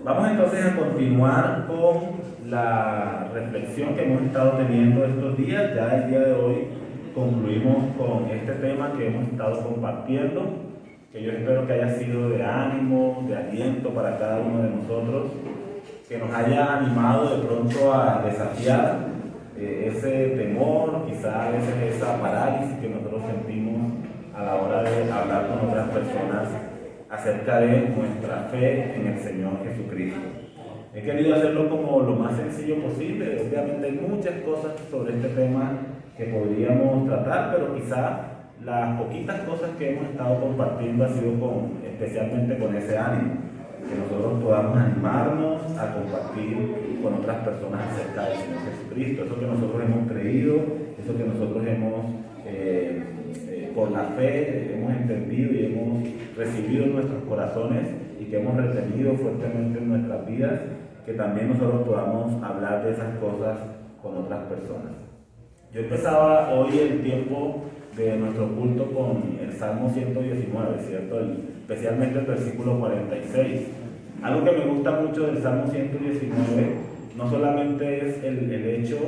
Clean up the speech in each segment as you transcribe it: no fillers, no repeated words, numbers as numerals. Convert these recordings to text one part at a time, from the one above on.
Vamos entonces a continuar con la reflexión que hemos estado teniendo estos días. Ya el día de hoy concluimos con este tema que hemos estado compartiendo, que yo espero que haya sido de ánimo, de aliento para cada uno de nosotros, que nos haya animado de pronto a desafiar ese temor, quizá a veces esa parálisis que nosotros sentimos a la hora de hablar con otras personas acerca de nuestra fe en el Señor Jesucristo. He querido hacerlo como lo más sencillo posible. Obviamente hay muchas cosas sobre este tema que podríamos tratar, pero quizá las poquitas cosas que hemos estado compartiendo ha sido especialmente con ese ánimo, que nosotros podamos animarnos a compartir con otras personas acerca del Señor Jesucristo, eso que nosotros hemos creído, eso que nosotros hemos por la fe hemos entendido y hemos recibido en nuestros corazones y que hemos retenido fuertemente en nuestras vidas, que también nosotros podamos hablar de esas cosas con otras personas. Yo empezaba hoy el tiempo de nuestro culto con el Salmo 119, ¿cierto? Especialmente el versículo 46. Algo que me gusta mucho del Salmo 119 no solamente es el hecho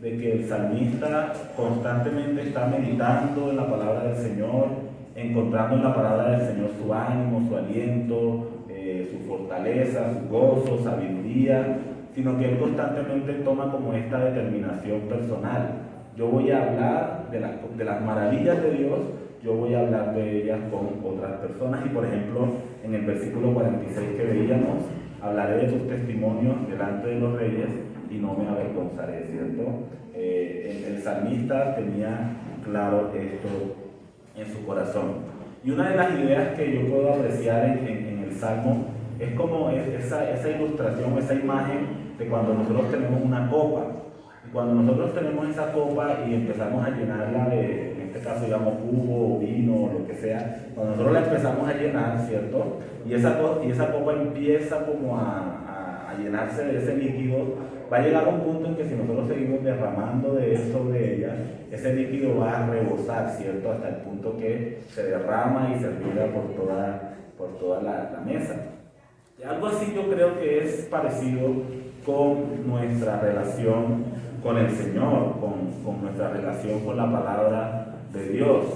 de que el salmista constantemente está meditando en la palabra del Señor, encontrando en la palabra del Señor su ánimo, su aliento, su fortaleza, su gozo, sabiduría, sino que él constantemente toma como esta determinación personal. Yo voy a hablar de las maravillas de Dios, yo voy a hablar de ellas con otras personas. Y por ejemplo, en el versículo 46 que veíamos, hablaré de tus testimonios delante de los reyes y no me avergonzaré, ¿cierto? El salmista tenía claro esto en su corazón. Y una de las ideas que yo puedo apreciar en el Salmo es como esa ilustración, esa imagen de cuando nosotros tenemos una copa. Y cuando nosotros tenemos esa copa y empezamos a llenarla de, en este caso digamos, jugo, vino, o lo que sea, cuando nosotros la empezamos a llenar, ¿cierto? Y esa copa empieza como a llenarse de ese líquido, va a llegar a un punto en que si nosotros seguimos derramando de eso sobre ella, ese líquido va a rebosar, ¿cierto? Hasta el punto que se derrama y se riega por toda la mesa. Y algo así yo creo que es parecido con nuestra relación con el Señor, con nuestra relación con la palabra de Dios.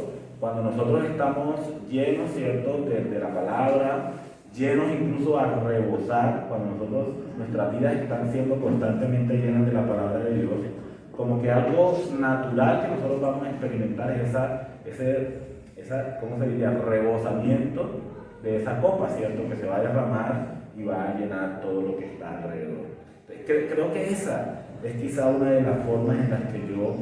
Cuando nosotros estamos llenos, ¿cierto?, de la palabra, llenos incluso a rebosar, cuando nuestras vidas están siendo constantemente llenas de la palabra de Dios, como que algo natural que nosotros vamos a experimentar es esa ¿cómo se diría?, rebosamiento de esa copa, ¿cierto?, que se va a derramar y va a llenar todo lo que está alrededor. Entonces, creo que esa es quizá una de las formas en las que yo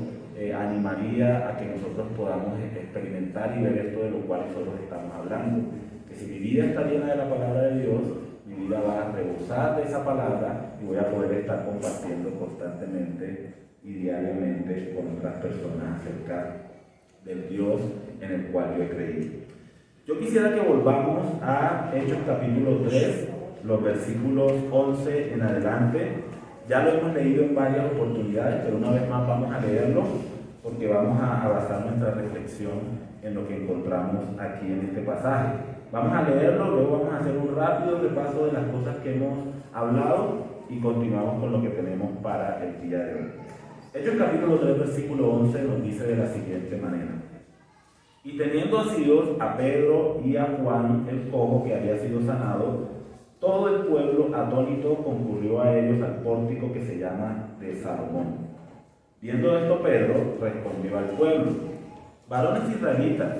animaría a que nosotros podamos experimentar y ver esto de lo cual nosotros estamos hablando. Que si mi vida está llena de la palabra de Dios, mi vida va a rebosar de esa palabra y voy a poder estar compartiendo constantemente y diariamente con otras personas acerca del Dios en el cual yo he creído. Yo quisiera que volvamos a Hechos capítulo 3, los versículos 11 en adelante. Ya lo hemos leído en varias oportunidades, pero una vez más vamos a leerlo porque vamos a basar nuestra reflexión en lo que encontramos aquí en este pasaje. Vamos a leerlo, luego vamos a hacer un rápido repaso de las cosas que hemos hablado y continuamos con lo que tenemos para el día de hoy. Hechos capítulo 3, versículo 11 nos dice de la siguiente manera: y teniendo asidos a Pedro y a Juan el cojo que había sido sanado, todo el pueblo atónito concurrió a ellos al pórtico que se llama de Salomón. Viendo esto, Pedro respondió al pueblo: varones israelitas,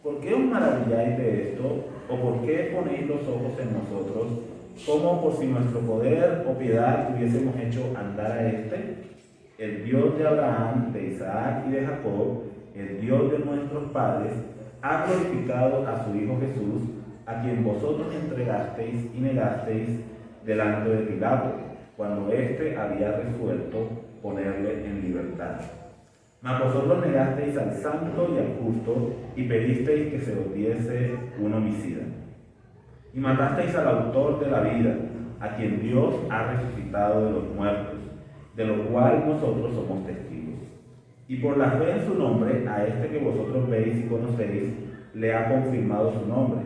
¿por qué os maravilláis de esto? ¿O por qué ponéis los ojos en nosotros, como por si nuestro poder o piedad hubiésemos hecho andar a este? El Dios de Abraham, de Isaac y de Jacob, el Dios de nuestros padres, ha glorificado a su Hijo Jesús, a quien vosotros entregasteis y negasteis delante de Pilato, cuando éste había resuelto ponerle en libertad. Mas vosotros negasteis al santo y al justo, y pedisteis que se os diese un homicida. Y matasteis al autor de la vida, a quien Dios ha resucitado de los muertos, de lo cual nosotros somos testigos. Y por la fe en su nombre, a este que vosotros veis y conocéis, le ha confirmado su nombre,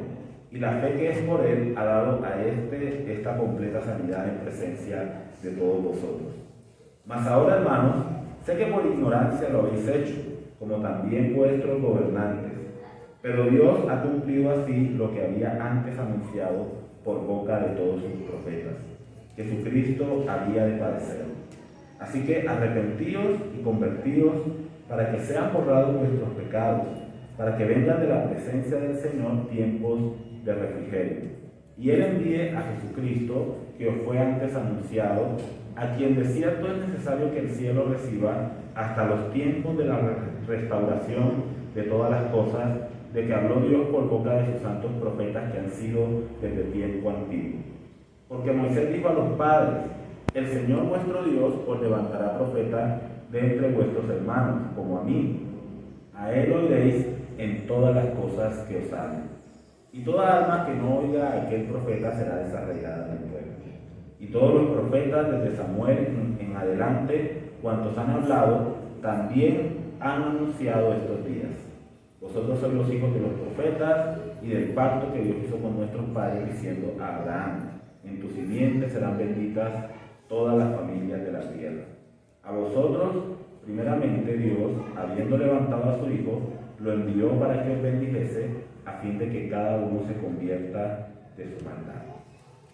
y la fe que es por él ha dado a esta completa sanidad en presencia de todos vosotros. Mas ahora, hermanos, sé que por ignorancia lo habéis hecho, como también vuestros gobernantes, pero Dios ha cumplido así lo que había antes anunciado por boca de todos sus profetas, que Jesucristo había de padecer. Así que arrepentíos y convertíos para que sean borrados vuestros pecados, para que vengan de la presencia del Señor tiempos de refrigerio. Y Él envíe a Jesucristo, que os fue antes anunciado, a quien de cierto es necesario que el cielo reciba hasta los tiempos de la restauración de todas las cosas, de que habló Dios por boca de sus santos profetas que han sido desde tiempo antiguo. Porque Moisés dijo a los padres: el Señor vuestro Dios os levantará profeta de entre vuestros hermanos, como a mí. A él oiréis en todas las cosas que os hablen. Y toda alma que no oiga a aquel profeta será desarraigada del pueblo. Y todos los profetas, desde Samuel en adelante, cuantos han hablado, también han anunciado estos días. Vosotros sois los hijos de los profetas y del pacto que Dios hizo con nuestros padres, diciendo a Abraham: en tu simiente serán benditas todas las familias de la tierra. A vosotros, primeramente, Dios, habiendo levantado a su Hijo, lo envió para que os bendijese, a fin de que cada uno se convierta de su maldad.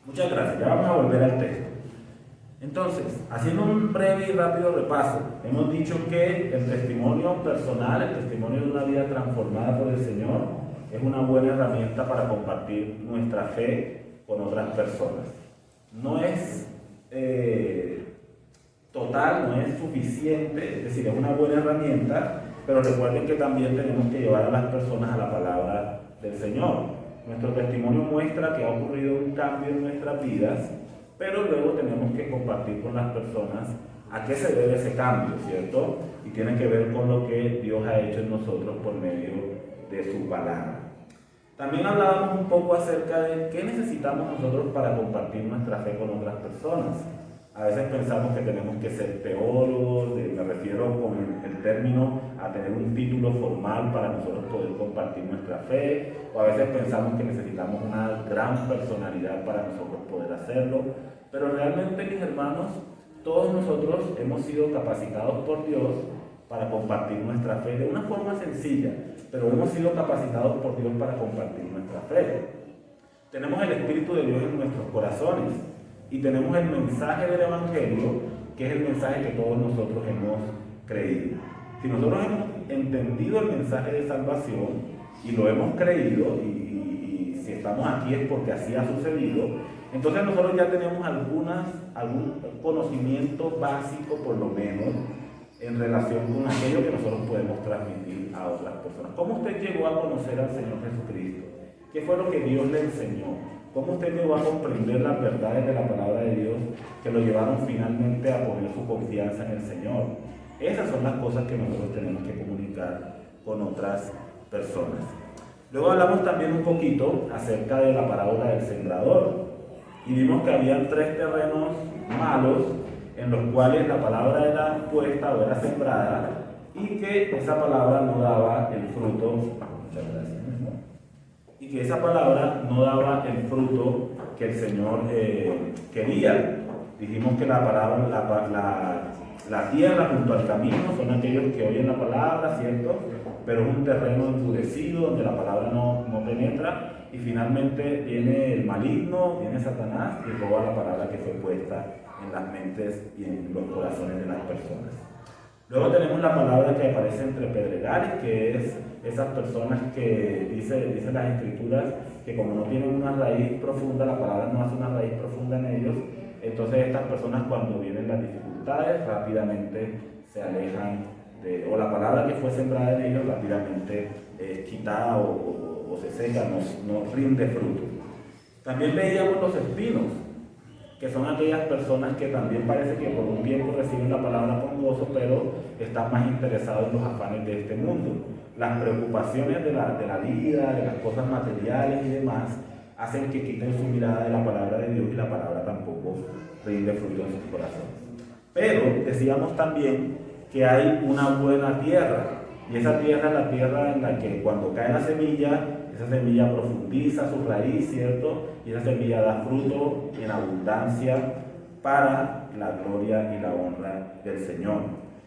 Muchas gracias. Ya vamos a volver al texto. Entonces, haciendo un breve y rápido repaso, hemos dicho que el testimonio personal, el testimonio de una vida transformada por el Señor, es una buena herramienta para compartir nuestra fe con otras personas. No es total, no es suficiente, es decir, es una buena herramienta, pero recuerden que también tenemos que llevar a las personas a la palabra del Señor. Nuestro testimonio muestra que ha ocurrido un cambio en nuestras vidas, pero luego tenemos que compartir con las personas a qué se debe ese cambio, ¿cierto? Y tiene que ver con lo que Dios ha hecho en nosotros por medio de su palabra. También hablábamos un poco acerca de qué necesitamos nosotros para compartir nuestra fe con otras personas. A veces pensamos que tenemos que ser teólogos, me refiero con el término a tener un título formal para nosotros poder compartir nuestra fe, o a veces pensamos que necesitamos una gran personalidad para nosotros poder hacerlo, pero realmente, mis hermanos, todos nosotros hemos sido capacitados por Dios para compartir nuestra fe de una forma sencilla, pero hemos sido capacitados por Dios para compartir nuestra fe. Tenemos el Espíritu de Dios en nuestros corazones y tenemos el mensaje del Evangelio, que es el mensaje que todos nosotros hemos creído. Si nosotros hemos entendido el mensaje de salvación y lo hemos creído, y si estamos aquí es porque así ha sucedido, entonces nosotros ya tenemos algún conocimiento básico, por lo menos, en relación con aquello que nosotros podemos transmitir a otras personas. ¿Cómo usted llegó a conocer al Señor Jesucristo? ¿Qué fue lo que Dios le enseñó? ¿Cómo usted llegó a comprender las verdades de la palabra de Dios que lo llevaron finalmente a poner su confianza en el Señor? Esas son las cosas que nosotros tenemos que comunicar con otras personas. Luego hablamos también un poquito acerca de la parábola del sembrador y vimos que había 3 terrenos malos en los cuales la palabra era puesta o era sembrada y que esa palabra no daba el fruto. Muchas gracias. Y que esa palabra no daba el fruto que el Señor quería. Dijimos que la tierra junto al camino son aquellos que oyen la palabra, ¿cierto? Pero es un terreno endurecido donde la palabra no penetra, y finalmente viene el maligno, viene Satanás y roba la palabra que fue puesta en las mentes y en los corazones de las personas. Luego tenemos la palabra que aparece entre pedregales, que es esas personas que dicen las Escrituras que como no tienen una raíz profunda, la palabra no hace una raíz profunda en ellos, entonces estas personas cuando vienen las dificultades rápidamente se alejan o la palabra que fue sembrada en ellos rápidamente es quitada o se seca, no rinde fruto. También veíamos los espinos, que son aquellas personas que también parece que por un tiempo reciben la palabra con gozo, pero están más interesados en los afanes de este mundo. Las preocupaciones de la vida, de las cosas materiales y demás, hacen que quiten su mirada de la palabra de Dios y la palabra tampoco rinde fruto en sus corazones. Pero decíamos también que hay una buena tierra, y esa tierra es la tierra en la que cuando cae la semilla, Esa semilla profundiza su raíz, ¿cierto? Y esa semilla da fruto en abundancia para la gloria y la honra del Señor.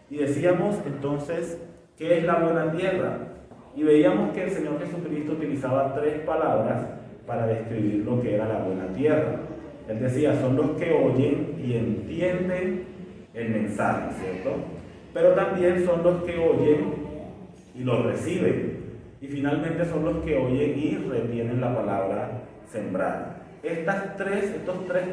Y decíamos entonces, ¿qué es la buena tierra? Y veíamos que el Señor Jesucristo utilizaba 3 palabras para describir lo que era la buena tierra. Él decía, son los que oyen y entienden el mensaje, ¿cierto? Pero también son los que oyen y lo reciben. Y finalmente son los que oyen y retienen la palabra sembrada. Estos tres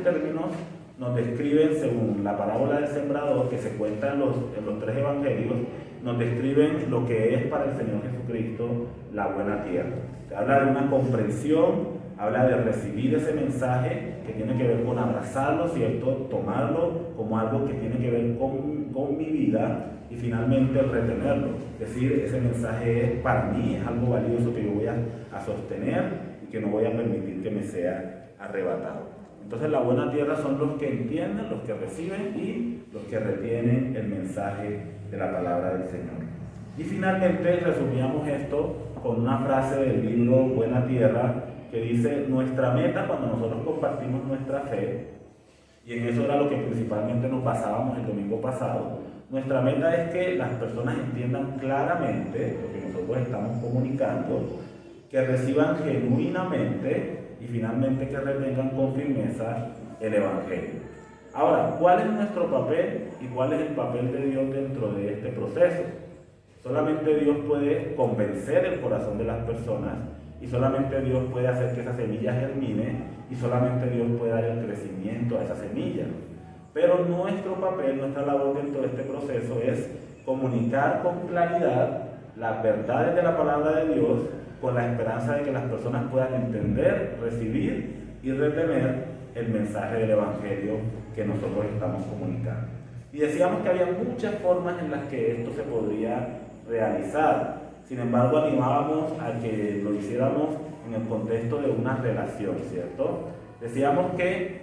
términos nos describen, según la parábola del sembrador, que se cuenta en los 3 evangelios, nos describen lo que es para el Señor Jesucristo la buena tierra. Habla de una comprensión, habla de recibir ese mensaje que tiene que ver con abrazarlo, ¿cierto? Tomarlo como algo que tiene que ver con mi vida y finalmente retenerlo. Es decir, ese mensaje es para mí, es algo valioso que yo voy a sostener y que no voy a permitir que me sea arrebatado. Entonces la buena tierra son los que entienden, los que reciben y los que retienen el mensaje de la palabra del Señor. Y finalmente resumíamos esto con una frase del libro Buena Tierra que dice, nuestra meta cuando nosotros compartimos nuestra fe, y en eso era lo que principalmente nos basábamos el domingo pasado, nuestra meta es que las personas entiendan claramente lo que nosotros estamos comunicando, que reciban genuinamente y finalmente que retengan con firmeza el Evangelio. Ahora, ¿cuál es nuestro papel y cuál es el papel de Dios dentro de este proceso? Solamente Dios puede convencer el corazón de las personas y solamente Dios puede hacer que esa semilla germine y solamente Dios puede dar el crecimiento a esa semilla. Pero nuestro papel, nuestra labor dentro de este proceso es comunicar con claridad las verdades de la palabra de Dios con la esperanza de que las personas puedan entender, recibir y retener el mensaje del Evangelio que nosotros estamos comunicando. Y decíamos que había muchas formas en las que esto se podría realizar. Sin embargo, animábamos a que lo hiciéramos en el contexto de una relación, ¿cierto? Decíamos que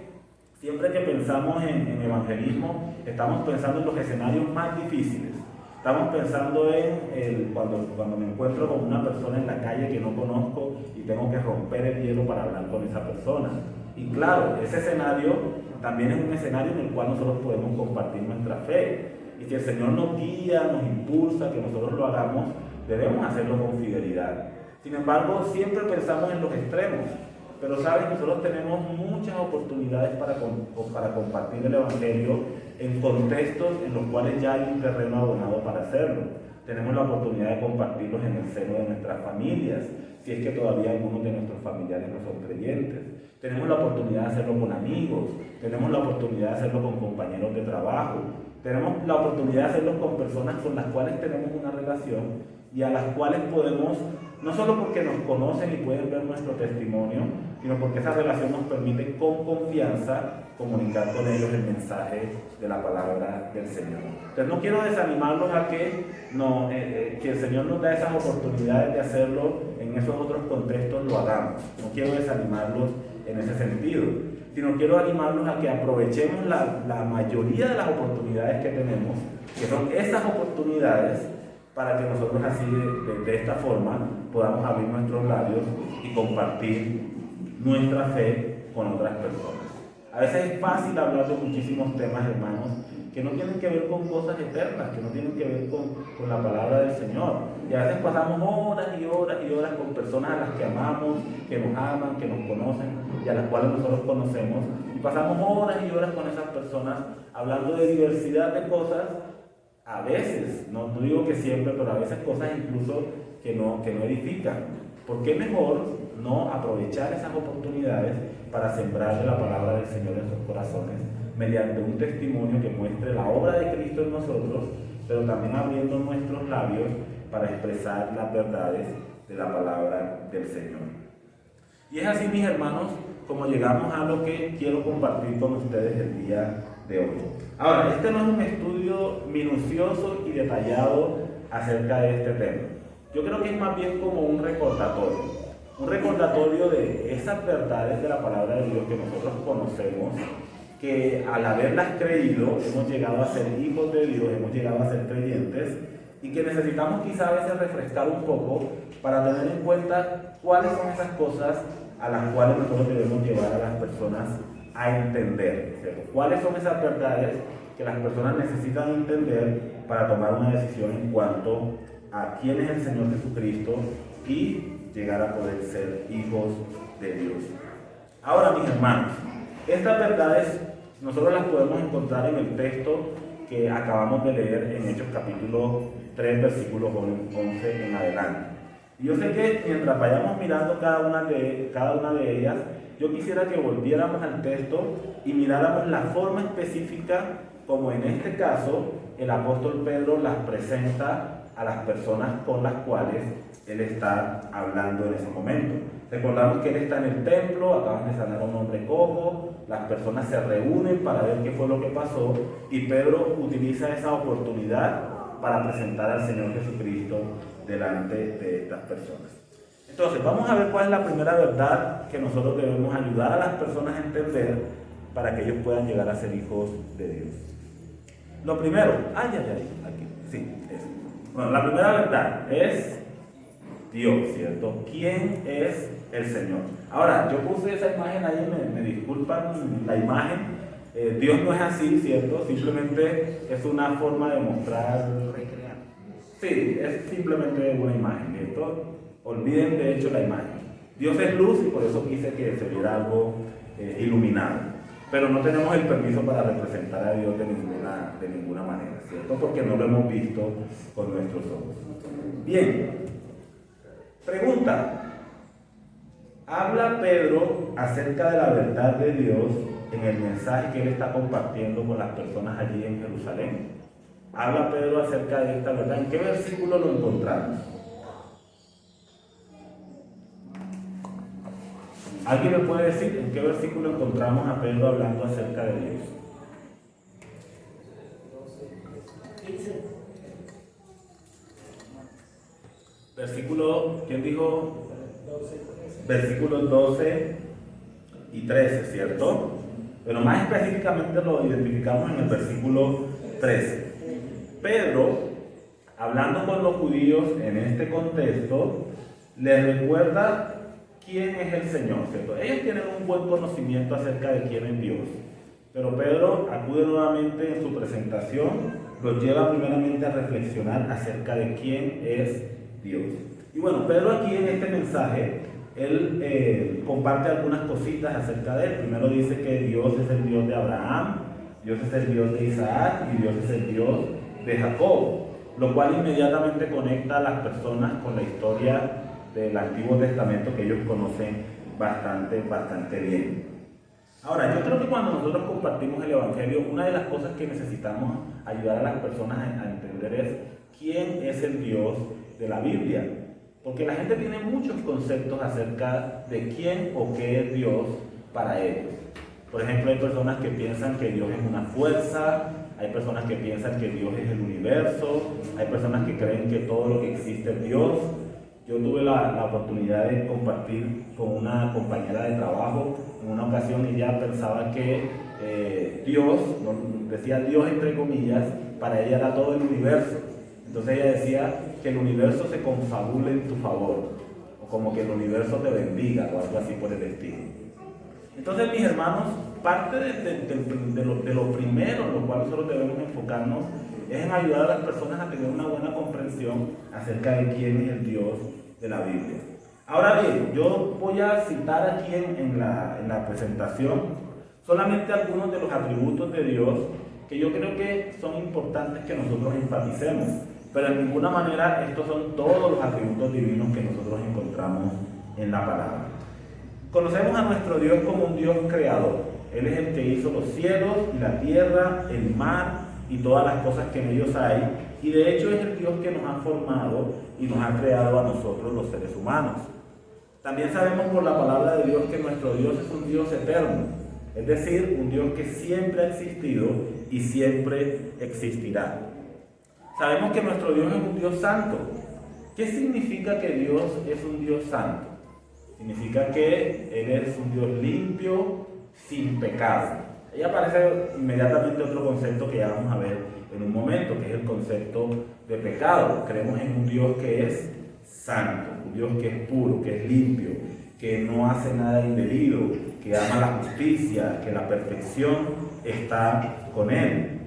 siempre que pensamos en evangelismo, estamos pensando en los escenarios más difíciles. Estamos pensando en cuando me encuentro con una persona en la calle que no conozco y tengo que romper el hielo para hablar con esa persona. Y claro, ese escenario también es un escenario en el cual nosotros podemos compartir nuestra fe. Y si el Señor nos guía, nos impulsa, que nosotros lo hagamos, debemos hacerlo con fidelidad. Sin embargo, siempre pensamos en los extremos. Pero saben, nosotros tenemos muchas oportunidades para compartir el Evangelio en contextos en los cuales ya hay un terreno abonado para hacerlo. Tenemos la oportunidad de compartirlos en el seno de nuestras familias, si es que todavía algunos de nuestros familiares no son creyentes. Tenemos la oportunidad de hacerlo con amigos, tenemos la oportunidad de hacerlo con compañeros de trabajo, tenemos la oportunidad de hacerlo con personas con las cuales tenemos una relación y a las cuales podemos, no solo porque nos conocen y pueden ver nuestro testimonio, sino porque esa relación nos permite con confianza comunicar con ellos el mensaje de la palabra del Señor. Entonces no quiero desanimarlos a que el Señor nos da esas oportunidades de hacerlo en esos otros contextos, lo hagamos. No quiero desanimarlos en ese sentido, sino quiero animarlos a que aprovechemos la mayoría de las oportunidades que tenemos, que son esas oportunidades, para que nosotros así de esta forma podamos abrir nuestros labios y compartir nuestra fe con otras personas. A veces es fácil hablar de muchísimos temas, hermanos, que no tienen que ver con cosas eternas, que no tienen que ver con la palabra del Señor. Y a veces pasamos horas y horas y horas con personas a las que amamos, que nos aman, que nos conocen y a las cuales nosotros conocemos. Y pasamos horas y horas con esas personas hablando de diversidad de cosas. A veces, no digo que siempre, pero a veces cosas incluso que no edifican. ¿Por qué mejor no aprovechar esas oportunidades para sembrar la palabra del Señor en sus corazones mediante un testimonio que muestre la obra de Cristo en nosotros, pero también abriendo nuestros labios para expresar las verdades de la palabra del Señor? Y es así, mis hermanos, como llegamos a lo que quiero compartir con ustedes el día de hoy. Ahora, este no es un estudio minucioso y detallado acerca de este tema. Yo creo que es más bien como un recordatorio de esas verdades de la palabra de Dios que nosotros conocemos, que al haberlas creído hemos llegado a ser hijos de Dios, hemos llegado a ser creyentes, y que necesitamos quizá a veces refrescar un poco para tener en cuenta cuáles son esas cosas a las cuales nosotros debemos llevar a las personas a entender, ¿cierto? ¿Cuáles son esas verdades que las personas necesitan entender para tomar una decisión en cuanto a quién es el Señor Jesucristo y llegar a poder ser hijos de Dios? Ahora, mis hermanos, estas verdades nosotros las podemos encontrar en el texto que acabamos de leer en Hechos capítulo 3, versículos 11 en adelante. Y yo sé que mientras vayamos mirando cada una de ellas, yo quisiera que volviéramos al texto y miráramos la forma específica como en este caso el apóstol Pedro las presenta a las personas con las cuales él está hablando en ese momento. Recordamos que él está en el templo, acaban de sanar a un hombre cojo, las personas se reúnen para ver qué fue lo que pasó y Pedro utiliza esa oportunidad para presentar al Señor Jesucristo delante de estas personas. Entonces, vamos a ver cuál es la primera verdad que nosotros debemos ayudar a las personas a entender para que ellos puedan llegar a ser hijos de Dios. Lo primero, aquí, sí, eso. Bueno, la primera verdad es Dios, ¿cierto? ¿Quién es el Señor? Ahora, yo puse esa imagen ahí, me disculpan la imagen. Dios no es así, ¿cierto? Simplemente es una forma de mostrar, recrear. Sí, es simplemente una imagen, ¿cierto? Olviden de hecho la imagen. Dios es luz y por eso quise que se viera algo iluminado. Pero no tenemos el permiso para representar a Dios de ninguna manera, ¿cierto? Porque no lo hemos visto con nuestros ojos. Bien, pregunta. ¿Habla Pedro acerca de la verdad de Dios en el mensaje que él está compartiendo con las personas allí en Jerusalén? ¿Habla Pedro acerca de esta verdad? ¿En qué versículo lo encontramos? ¿Alguien me puede decir en qué versículo encontramos a Pedro hablando acerca de Dios? Versículo, ¿quién dijo? Versículos 12 y 13, ¿cierto? Pero más específicamente lo identificamos en el versículo 13. Pedro, hablando con los judíos en este contexto, les recuerda quién es el Señor, ¿cierto? Ellos tienen un buen conocimiento acerca de quién es Dios, pero Pedro acude nuevamente en su presentación, los lleva primeramente a reflexionar acerca de quién es Dios. Y bueno, Pedro aquí en este mensaje, él comparte algunas cositas acerca de él. Primero dice que Dios es el Dios de Abraham, Dios es el Dios de Isaac y Dios es el Dios de Jacob, lo cual inmediatamente conecta a las personas con la historia del Antiguo Testamento que ellos conocen bastante bien. Ahora, yo creo que cuando nosotros compartimos el Evangelio, una de las cosas que necesitamos ayudar a las personas a entender es quién es el Dios de la Biblia. Porque la gente tiene muchos conceptos acerca de quién o qué es Dios para ellos. Por ejemplo, hay personas que piensan que Dios es una fuerza, hay personas que piensan que Dios es el universo, hay personas que creen que todo lo que existe es Dios. Yo tuve la oportunidad de compartir con una compañera de trabajo en una ocasión y ella pensaba que Dios, decía Dios entre comillas, para ella era todo el universo. Entonces ella decía que el universo se confabule en tu favor, o como que el universo te bendiga, o algo así por el estilo. Entonces, mis hermanos, parte de lo primero en lo cual nosotros debemos enfocarnos es en ayudar a las personas a tener una buena comprensión acerca de quién es el Dios de la Biblia. Ahora bien, yo voy a citar aquí en la presentación solamente algunos de los atributos de Dios que yo creo que son importantes que nosotros enfaticemos, pero de ninguna manera estos son todos los atributos divinos que nosotros encontramos en la palabra. Conocemos a nuestro Dios como un Dios creador. Él es el que hizo los cielos y la tierra, el mar y todas las cosas que en ellos hay, y de hecho es el Dios que nos ha formado y nos ha creado a nosotros los seres humanos. También sabemos por la palabra de Dios que nuestro Dios es un Dios eterno, es decir, un Dios que siempre ha existido y siempre existirá. Sabemos que nuestro Dios es un Dios santo. ¿Qué significa que Dios es un Dios santo? Significa que Él es un Dios limpio, sin pecado. Ahí aparece inmediatamente otro concepto que ya vamos a ver en un momento, que es el concepto de pecado. Creemos en un Dios que es santo, un Dios que es puro, que es limpio, que no hace nada indebido, que ama la justicia, que la perfección está con Él.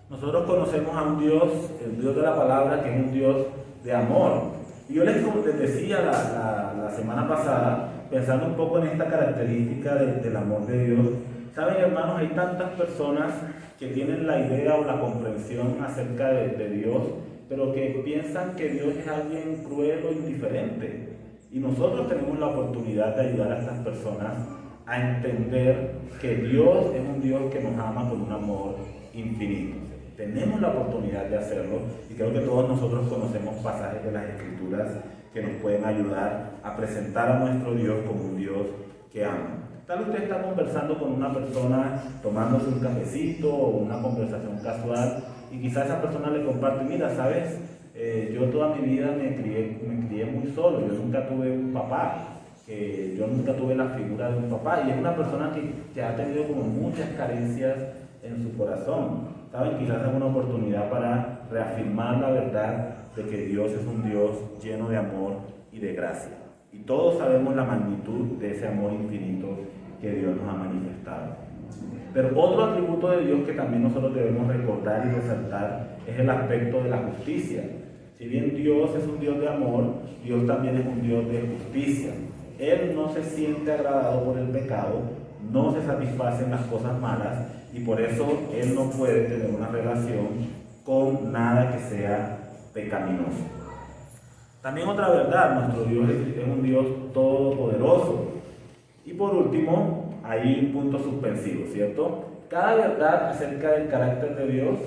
Nosotros conocemos a un Dios, el Dios de la palabra, que es un Dios de amor. Y yo les decía la semana pasada, pensando un poco en esta característica del amor de Dios. Saben, hermanos, hay tantas personas que tienen la idea o la comprensión acerca de Dios, pero que piensan que Dios es alguien cruel o indiferente. Y nosotros tenemos la oportunidad de ayudar a estas personas a entender que Dios es un Dios que nos ama con un amor infinito. Tenemos la oportunidad de hacerlo y creo que todos nosotros conocemos pasajes de las Escrituras que nos pueden ayudar a presentar a nuestro Dios como un Dios que ama. Tal vez usted está conversando con una persona, tomándose un cafecito o una conversación casual, y quizás esa persona le comparte: mira, ¿sabes? Yo toda mi vida me crié muy solo, yo nunca tuve un papá, yo nunca tuve la figura de un papá, y es una persona que ha tenido como muchas carencias en su corazón. ¿Saben? Quizás es una oportunidad para reafirmar la verdad de que Dios es un Dios lleno de amor y de gracia. Y todos sabemos la magnitud de ese amor infinito que Dios nos ha manifestado. Pero otro atributo de Dios que también nosotros debemos recordar y resaltar es el aspecto de la justicia. Si bien Dios es un Dios de amor, Dios también es un Dios de justicia. Él no se siente agradado por el pecado, no se satisface en las cosas malas, y por eso Él no puede tener una relación con nada que sea pecaminoso. También otra verdad, nuestro Dios es un Dios todopoderoso. Y por último, hay un punto suspensivo, ¿cierto? Cada verdad acerca del carácter de Dios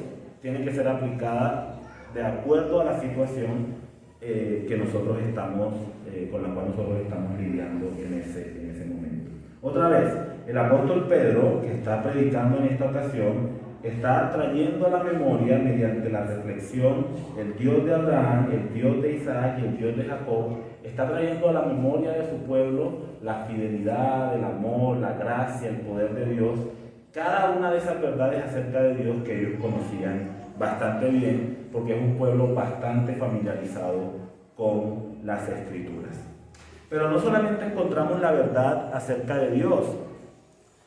tiene que ser aplicada de acuerdo a la situación que nosotros estamos, con la cual nosotros estamos lidiando en ese momento. Otra vez, el apóstol Pedro, que está predicando en esta ocasión, está trayendo a la memoria, mediante la reflexión, el Dios de Abraham, el Dios de Isaac y el Dios de Jacob. Está trayendo a la memoria de su pueblo la fidelidad, el amor, la gracia, el poder de Dios. Cada una de esas verdades acerca de Dios que ellos conocían bastante bien, porque es un pueblo bastante familiarizado con las Escrituras. Pero no solamente encontramos la verdad acerca de Dios,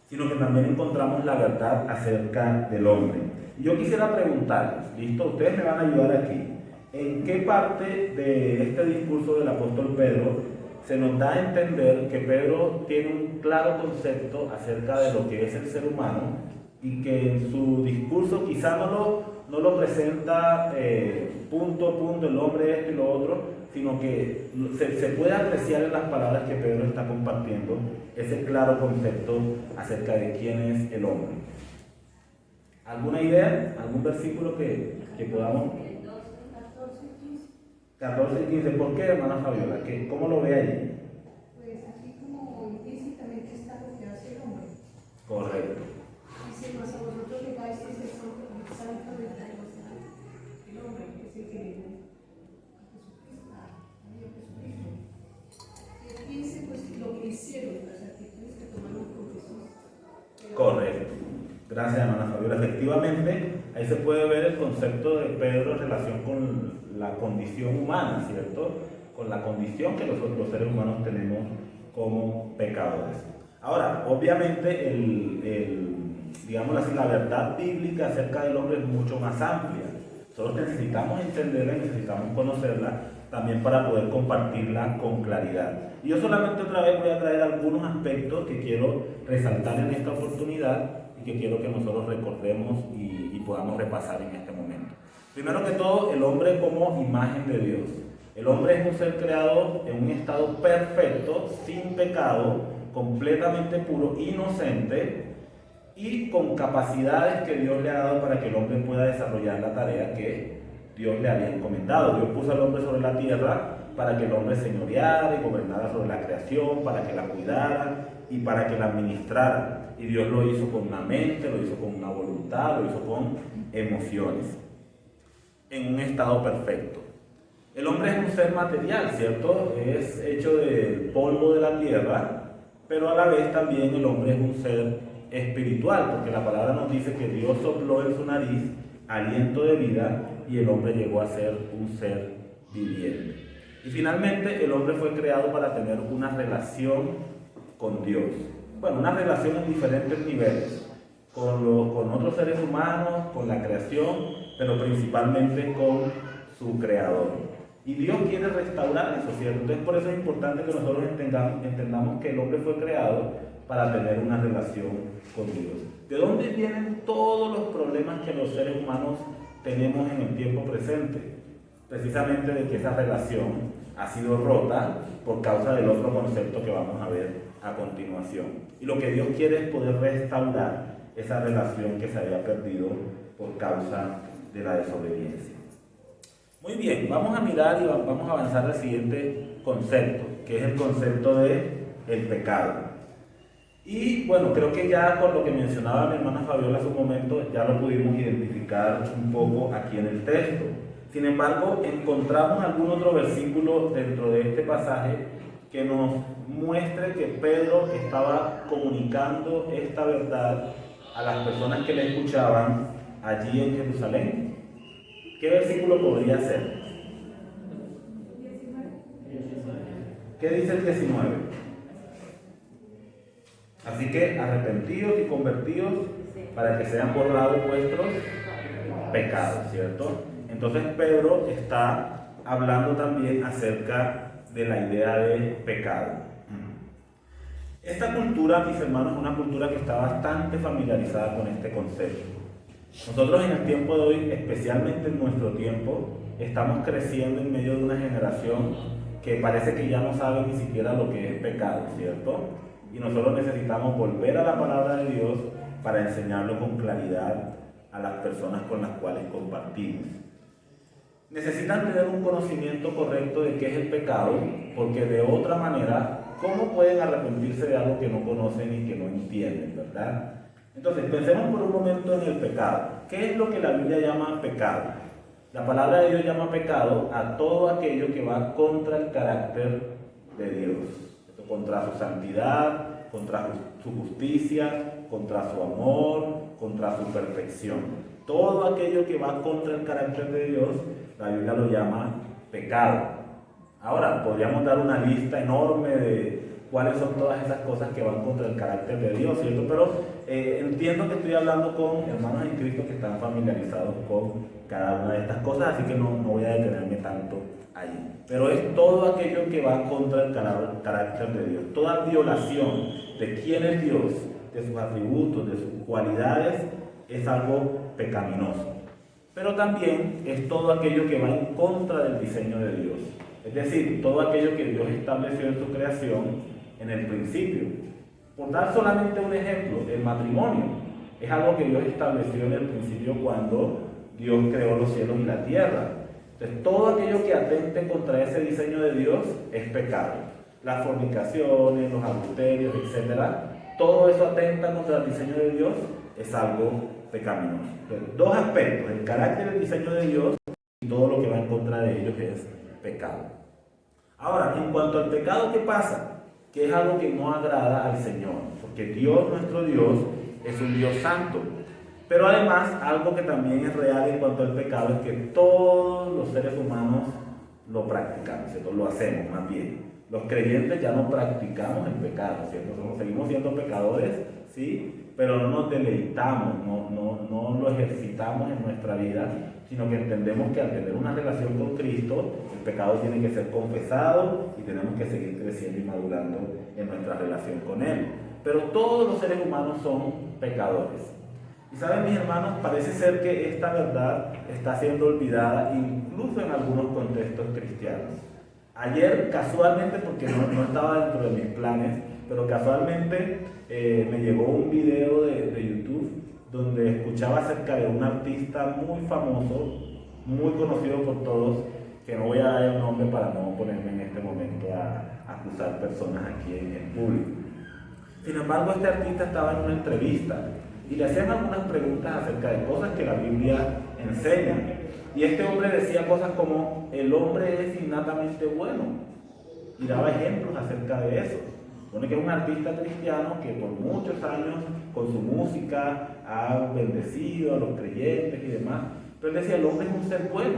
sino que también encontramos la verdad acerca del hombre. Y yo quisiera preguntarles, ¿listo? Ustedes me van a ayudar aquí. ¿En qué parte de este discurso del apóstol Pedro se nos da a entender que Pedro tiene un claro concepto acerca de lo que es el ser humano y que en su discurso quizá no lo presenta punto a punto, el hombre esto y lo otro, sino que se puede apreciar en las palabras que Pedro está compartiendo ese claro concepto acerca de quién es el hombre? ¿Alguna idea? ¿Algún versículo que podamos? 14 y 15. ¿Por qué, hermana Fabiola? ¿Cómo lo ve ahí? Pues aquí como implícitamente está lo que hace el hombre. Correcto. Dice: mas a vosotros llegáis es el santo de Dios, el hombre que es el que Jesucristo. Y aquí dice pues lo que hicieron, las actitudes que tomaron con Jesús. Correcto. Gracias, hermana Fabiola. Efectivamente, ahí se puede ver el concepto de Pedro en relación con la condición humana, ¿cierto? Con la condición que nosotros los seres humanos tenemos como pecadores. Ahora, obviamente, digamos así, la verdad bíblica acerca del hombre es mucho más amplia. Nosotros necesitamos entenderla y necesitamos conocerla también para poder compartirla con claridad. Y yo solamente otra vez voy a traer algunos aspectos que quiero resaltar en esta oportunidad y que quiero que nosotros recordemos y podamos repasar en este momento. Primero que todo, el hombre como imagen de Dios. El hombre es un ser creado en un estado perfecto, sin pecado, completamente puro, inocente y con capacidades que Dios le ha dado para que el hombre pueda desarrollar la tarea que Dios le había encomendado. Dios puso al hombre sobre la tierra para que el hombre señoreara y gobernara sobre la creación, para que la cuidara y para que la administrara. Y Dios lo hizo con una mente, lo hizo con una voluntad, lo hizo con emociones, en un estado perfecto. El hombre es un ser material, ¿cierto? Es hecho del polvo de la tierra, pero a la vez también el hombre es un ser espiritual, porque la palabra nos dice que Dios sopló en su nariz aliento de vida y el hombre llegó a ser un ser viviente. Y finalmente el hombre fue creado para tener una relación con Dios. Bueno, una relación en diferentes niveles, con otros seres humanos, con la creación, pero principalmente con su creador. Y Dios quiere restaurar eso, ¿cierto? Entonces por eso es importante que nosotros entendamos que el hombre fue creado para tener una relación con Dios. ¿De dónde vienen todos los problemas que los seres humanos tenemos en el tiempo presente? Precisamente de que esa relación ha sido rota por causa del otro concepto que vamos a ver a continuación. Y lo que Dios quiere es poder restaurar esa relación que se había perdido por causa de la desobediencia. Muy bien, vamos a mirar y vamos a avanzar al siguiente concepto, que es el concepto de el pecado. Y bueno, creo que ya con lo que mencionaba mi hermana Fabiola hace un momento, ya lo pudimos identificar un poco aquí en el texto. Sin embargo, encontramos algún otro versículo dentro de este pasaje que nos muestre que Pedro estaba comunicando esta verdad a las personas que le escuchaban allí en Jerusalén. ¿Qué versículo podría ser? ¿Qué dice el 19? Así que arrepentidos y convertidos para que sean borrados vuestros pecados, ¿cierto? Entonces Pedro está hablando también acerca de la idea de pecado. Esta cultura, mis hermanos, es una cultura que está bastante familiarizada con este concepto. Nosotros en el tiempo de hoy, especialmente en nuestro tiempo, estamos creciendo en medio de una generación que parece que ya no sabe ni siquiera lo que es pecado, ¿cierto? Y nosotros necesitamos volver a la palabra de Dios para enseñarlo con claridad a las personas con las cuales compartimos. Necesitan tener un conocimiento correcto de qué es el pecado, porque de otra manera, ¿cómo pueden arrepentirse de algo que no conocen y que no entienden, verdad? Entonces, pensemos por un momento en el pecado. ¿Qué es lo que la Biblia llama pecado? La palabra de Dios llama pecado a todo aquello que va contra el carácter de Dios, contra su santidad, contra su justicia, contra su amor, contra su perfección. Todo aquello que va contra el carácter de Dios, la Biblia lo llama pecado. Ahora, podríamos dar una lista enorme de cuáles son todas esas cosas que van contra el carácter de Dios, ¿cierto? Pero entiendo que estoy hablando con hermanos en Cristo que están familiarizados con cada una de estas cosas, así que no voy a detenerme tanto allí. Pero es todo aquello que va contra el carácter de Dios. Toda violación de quién es Dios, de sus atributos, de sus cualidades, es algo pecaminoso. Pero también es todo aquello que va en contra del diseño de Dios. Es decir, todo aquello que Dios estableció en su creación en el principio. Por dar solamente un ejemplo, el matrimonio es algo que Dios estableció en el principio cuando Dios creó los cielos y la tierra. Entonces, todo aquello que atente contra ese diseño de Dios es pecado. Las fornicaciones, los adulterios, etc. Todo eso atenta contra el diseño de Dios, es algo pecaminoso. Entonces, dos aspectos, el carácter del diseño de Dios y todo lo que va en contra de ellos es pecado. Ahora, en cuanto al pecado, ¿qué pasa? Que es algo que no agrada al Señor, porque Dios, nuestro Dios, es un Dios santo. Pero además, algo que también es real en cuanto al pecado es que todos los seres humanos lo practicamos, ¿cierto? Lo hacemos más bien. Los creyentes ya no practicamos el pecado, ¿cierto? Seguimos siendo pecadores, ¿sí? Pero no nos deleitamos, no lo ejercitamos en nuestra vida, sino que entendemos que al tener una relación con Cristo, el pecado tiene que ser confesado y tenemos que seguir creciendo y madurando en nuestra relación con Él. Pero todos los seres humanos son pecadores. Y saben, mis hermanos, parece ser que esta verdad está siendo olvidada incluso en algunos contextos cristianos. Ayer, casualmente, porque no estaba dentro de mis planes, pero casualmente me llegó un video de YouTube donde escuchaba acerca de un artista muy famoso, muy conocido por todos, que no voy a dar el nombre para no ponerme en este momento a acusar personas aquí en público. Sin embargo, este artista estaba en una entrevista y le hacían algunas preguntas acerca de cosas que la Biblia enseña. Y este hombre decía cosas como, el hombre es innatamente bueno, y daba ejemplos acerca de eso. supone que es un artista cristiano que por muchos años con su música ha bendecido a los creyentes y demás. Pero él decía, el hombre es un ser bueno.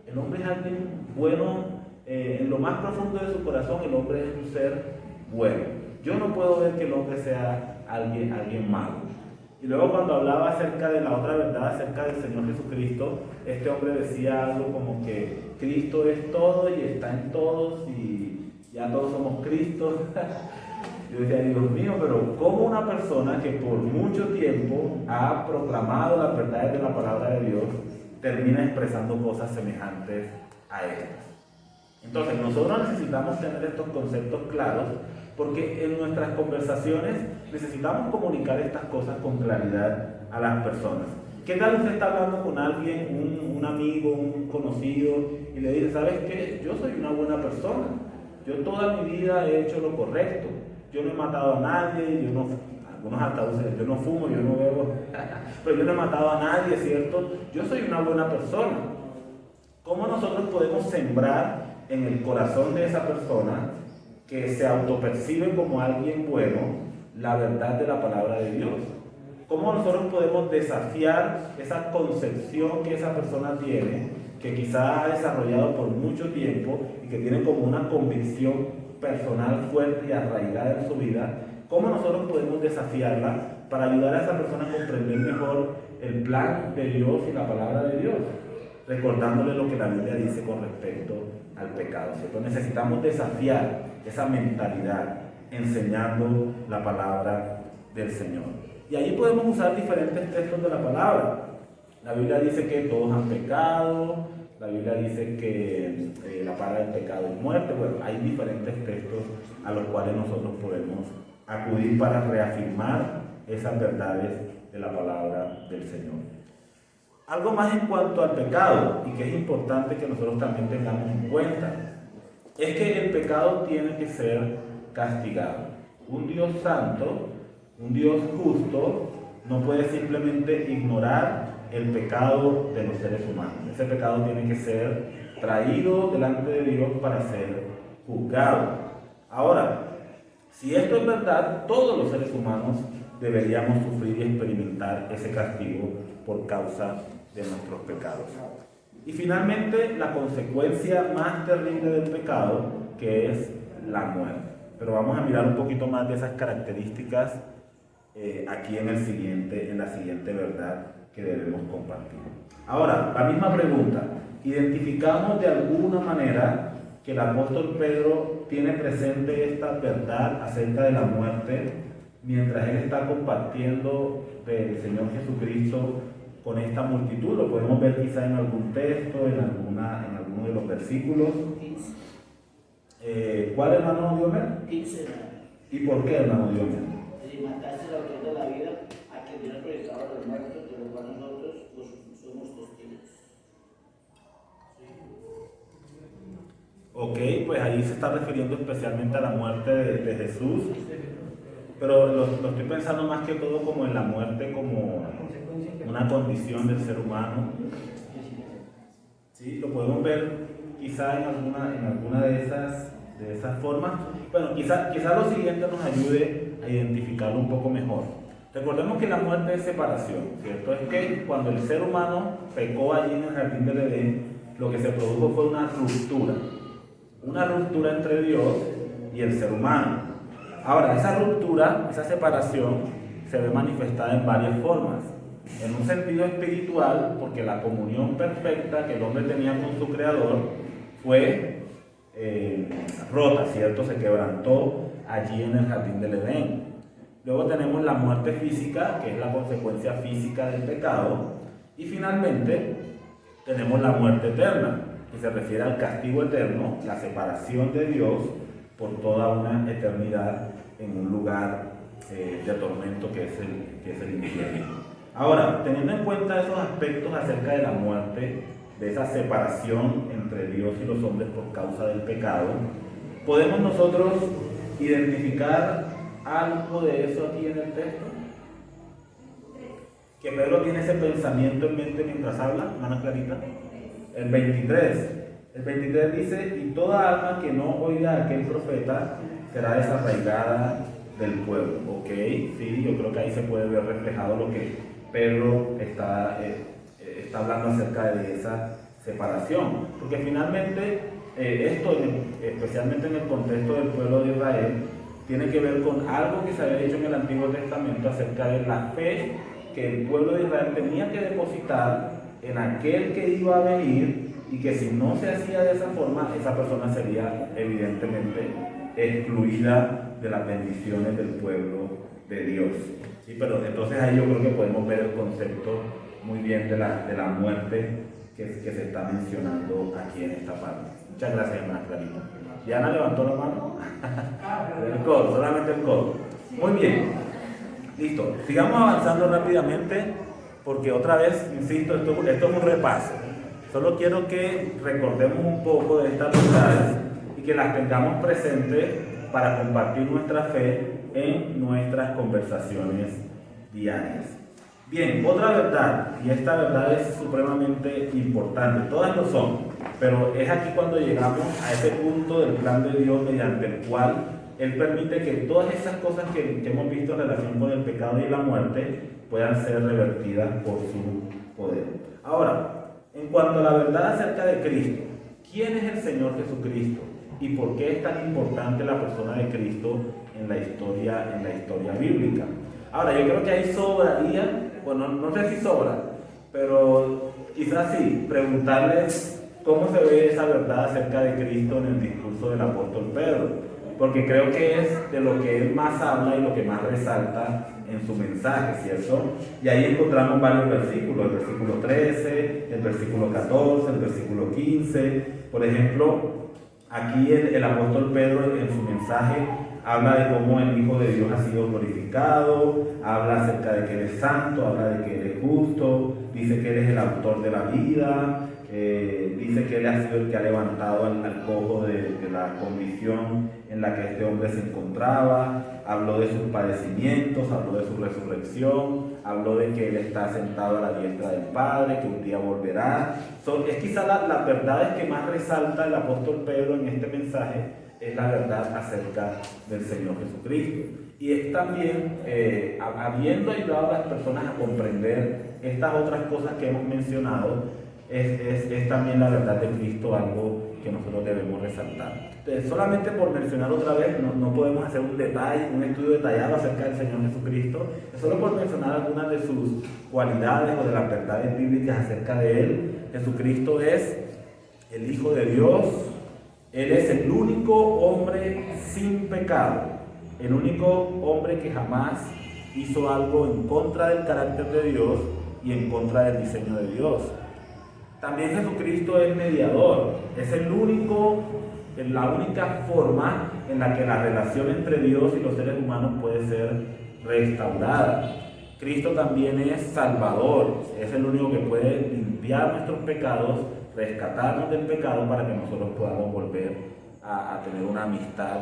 El hombre es alguien bueno, en lo más profundo de su corazón el hombre es un ser bueno. Yo no puedo ver que el hombre sea alguien malo. Y luego cuando hablaba acerca de la otra verdad, acerca del Señor Jesucristo, este hombre decía algo como que Cristo es todo y está en todos y ya todos somos Cristo. Yo decía, Dios mío, pero ¿cómo una persona que por mucho tiempo ha proclamado las verdades de la palabra de Dios termina expresando cosas semejantes a estas? Entonces, nosotros necesitamos tener estos conceptos claros porque en nuestras conversaciones necesitamos comunicar estas cosas con claridad a las personas. ¿Qué tal usted está hablando con alguien, un amigo, un conocido, y le dice, ¿sabes qué? Yo soy una buena persona. Yo toda mi vida he hecho lo correcto. Yo no he matado a nadie, algunos hasta dicen, yo no fumo, yo no bebo, pero yo no he matado a nadie, ¿cierto? Yo soy una buena persona. ¿Cómo nosotros podemos sembrar en el corazón de esa persona que se autopercibe como alguien bueno la verdad de la palabra de Dios? ¿Cómo nosotros podemos desafiar esa concepción que esa persona tiene, que quizá ha desarrollado por mucho tiempo y que tiene como una convicción personal fuerte y arraigada en su vida? ¿Cómo nosotros podemos desafiarla para ayudar a esa persona a comprender mejor el plan de Dios y la palabra de Dios? Recordándole lo que la Biblia dice con respecto al pecado, ¿cierto? Necesitamos desafiar esa mentalidad enseñando la palabra del Señor. Y allí podemos usar diferentes textos de la palabra. La Biblia dice que todos han pecado, la Biblia dice que la paga del pecado es muerte. Bueno, hay diferentes textos a los cuales nosotros podemos acudir para reafirmar esas verdades de la palabra del Señor. Algo más en cuanto al pecado, y que es importante que nosotros también tengamos en cuenta, es que el pecado tiene que ser castigado. Un Dios santo, un Dios justo, no puede simplemente ignorar el pecado de los seres humanos. Ese pecado tiene que ser traído delante de Dios para ser juzgado. Ahora, si esto es verdad, todos los seres humanos deberíamos sufrir y experimentar ese castigo por causa de nuestros pecados. Y finalmente, la consecuencia más terrible del pecado, que es la muerte. Pero vamos a mirar un poquito más de esas características aquí en la siguiente verdad que debemos compartir. Ahora, la misma pregunta. ¿Identificamos de alguna manera que el apóstol Pedro tiene presente esta verdad acerca de la muerte mientras él está compartiendo del Señor Jesucristo con esta multitud? Lo podemos ver quizá en algún texto, en alguno de los versículos. ¿Cuál, hermano Diomer? 15. ¿Y por qué, hermano Diomer? Si mataste al autor de la vida, a quien Dios registraba los muertos, de los cuales nosotros pues, somos testigos. Ok, pues ahí se está refiriendo especialmente a la muerte de Jesús, pero lo estoy pensando más que todo como en la muerte como una condición del ser humano. Sí, lo podemos ver quizá en alguna de esas formas. Bueno, quizá lo siguiente nos ayude a identificarlo un poco mejor. Recordemos que la muerte es separación, ¿cierto? Es que cuando el ser humano pecó allí en el jardín del Edén, lo que se produjo fue una ruptura entre Dios y el ser humano. Ahora, esa ruptura, esa separación, se ve manifestada en varias formas. En un sentido espiritual, porque la comunión perfecta que el hombre tenía con su Creador fue rota, ¿cierto? Se quebrantó allí en el jardín del Edén. Luego tenemos la muerte física, que es la consecuencia física del pecado. Y finalmente tenemos la muerte eterna, que se refiere al castigo eterno, la separación de Dios por toda una eternidad en un lugar de tormento que es el infierno. Ahora, teniendo en cuenta esos aspectos acerca de la muerte, de esa separación entre Dios y los hombres por causa del pecado, ¿podemos nosotros identificar algo de eso aquí en el texto? Que Pedro tiene ese pensamiento en mente mientras habla, hermana Clarita. El 23 dice, y toda alma que no oiga a aquel profeta será desarraigada del pueblo. Ok, sí, yo creo que ahí se puede ver reflejado lo que Pedro está hablando acerca de esa separación. Porque finalmente esto, especialmente en el contexto del pueblo de Israel, tiene que ver con algo que se había dicho en el Antiguo Testamento acerca de la fe que el pueblo de Israel tenía que depositar en aquel que iba a venir, y que si no se hacía de esa forma, esa persona sería evidentemente excluida de las bendiciones del pueblo de Dios. Sí, pero entonces ahí yo creo que podemos ver el concepto muy bien de la muerte que se está mencionando aquí en esta parte. Muchas gracias, hermana Clarita. ¿Diana levantó la mano? El codo, solamente el codo. Muy bien. Listo. Sigamos avanzando rápidamente, porque otra vez, insisto, esto es un repaso. Solo quiero que recordemos un poco de estas verdades y que las tengamos presentes para compartir nuestra fe en nuestras conversaciones diarias. Bien, otra verdad, y esta verdad es supremamente importante, todas lo son, pero es aquí cuando llegamos a ese punto del plan de Dios mediante el cual Él permite que todas esas cosas que hemos visto en relación con el pecado y la muerte puedan ser revertidas por su poder. Ahora, en cuanto a la verdad acerca de Cristo, ¿quién es el Señor Jesucristo? ¿Y por qué es tan importante la persona de Cristo en la historia bíblica? Ahora, yo creo que ahí sobraría, bueno, no sé si sobra, pero quizás sí, preguntarles cómo se ve esa verdad acerca de Cristo en el discurso del apóstol Pedro, porque creo que es de lo que él más habla y lo que más resalta en su mensaje, ¿cierto? Y ahí encontramos varios versículos, el versículo 13, el versículo 14, el versículo 15. Por ejemplo, aquí el apóstol Pedro en su mensaje habla de cómo el Hijo de Dios ha sido glorificado, habla acerca de que Él es santo, habla de que Él es justo, dice que Él es el autor de la vida, dice que Él ha sido el que ha levantado al cojo de la condición en la que este hombre se encontraba, habló de sus padecimientos, habló de su resurrección, habló de que Él está sentado a la diestra del Padre, que un día volverá. Es quizá las verdades que más resalta el apóstol Pedro en este mensaje, es la verdad acerca del Señor Jesucristo. Y es también, habiendo ayudado a las personas a comprender estas otras cosas que hemos mencionado, es también la verdad de Cristo algo que nosotros debemos resaltar. Entonces, solamente por mencionar otra vez, no podemos hacer un estudio detallado acerca del Señor Jesucristo, solo por mencionar algunas de sus cualidades o de las verdades bíblicas acerca de Él. Jesucristo es el Hijo de Dios. Él es el único hombre sin pecado, el único hombre que jamás hizo algo en contra del carácter de Dios y en contra del diseño de Dios. También Jesucristo es mediador, es la única forma en la que la relación entre Dios y los seres humanos puede ser restaurada. Cristo también es salvador, es el único que puede limpiar nuestros pecados, rescatarnos del pecado para que nosotros podamos volver a tener una amistad